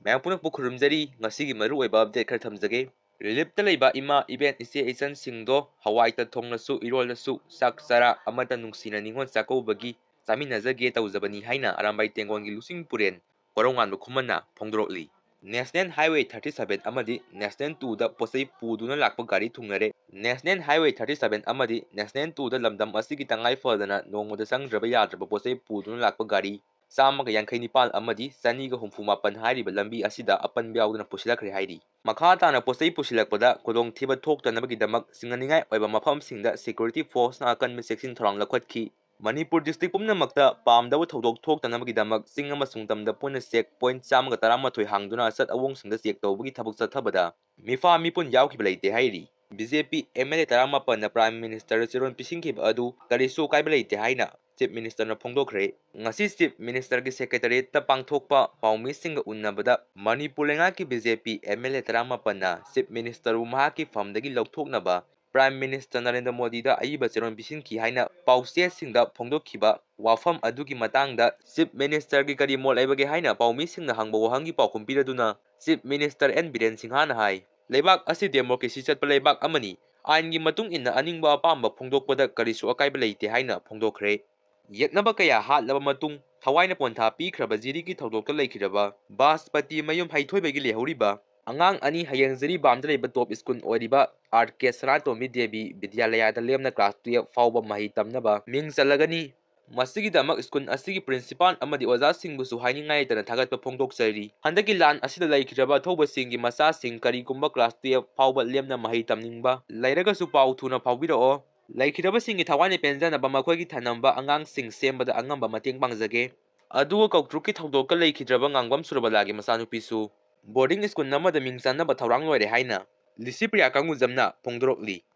Mayang punak po khurumjari ngasigi maru oiba update khar thamjage. Relief ta leiba ima event ise isan singdo Hawai ta thongnasu irolnasu sak sara amata nungsina ningon chakoubagi chaminajage tawjabani haina arambai tengongi lusing puren Koroungnba khumana phongdokkhre. National Highway 37 amadi National 2 da posai puduna lakpa gari thungnare. National Highway 37 amadi National 2 da lamdam asigi tangai fadana nongmoda sangraba yadraba posai puduna lakpa gari Sama Yankai Nipal Amadi, Saniga Humfumapan Hari, Lambi Asida, Apan Biao than Pusilakri Haidi. Makata and a Posay Pusilakpada, Kodong Tiba talk to Nabagi Singaninga, over Mapam Sing that security force Nakan Missing Torang Lakwatki. Manipur district Pumna Makta, Palm Dawa Todok talk to Nabagi Damak, Singamasungam, the Puna Sek, Point Samatarama to Hangduna, set a wong sing the Sek to Wiki Tabuksa Tabada. Mifa Mipun Yauki Blade Haidi. BJP MLA Taramapan, the Prime Minister Siron Pisingkib Adu, Karisu Kaibalate Haina. Chief Minister na Phongdokkhre ngasi Chief Minister ki Secretary ta pangthokpa paumi sing unnabada Manipur lenga ki BJP MLA taramapan na Chief Minister maha ki famdagi lawthoknaba Prime Minister Narendra Modi da ayiba cheron bisinki haina pause singda phongdokhiba Wapham adugi matangda Chief Minister ki kari mol aibage haina paumi singna hangba wahangi paukhum piraduna Chief Minister N Biren Singha na hai leibak asi democracy chatpa leibak amani ain gi matung inna aningba apamba phongdokpada karisu akaiba leite haina Phongdokkhre Yaknaba kaya hatlaba matung Thawai na Ponthapikhraba ki thawdokta leikhraba Baspati mayum haithoi lehoriba Angang ani hayangzari bamda leiba top school oiriba RK Sanatomi Devi Vidyalaya da Lemna class 12 fauba Mahei Tamnaba ming chalagani Masigi damak school asigi principal amadi oza singbusu hainingai tana thagatpa phongdokchari handaki lan asida leikhraba thoba singi masa sing karigumba class 12 fauba Lemna Mahei tamningba lairaga su pau thuna phawbirao Laikhirabasinggi Thawai penjanaba makhoi thanamba angangsing sembada angamba mateng pangjage aduga kautrukki thawdokka leikhidraba ngangbam surabalagi masanupisu boarding school namada mingchanaba thawrang loire haina Lisipriya Kangujamna Phongdokkhre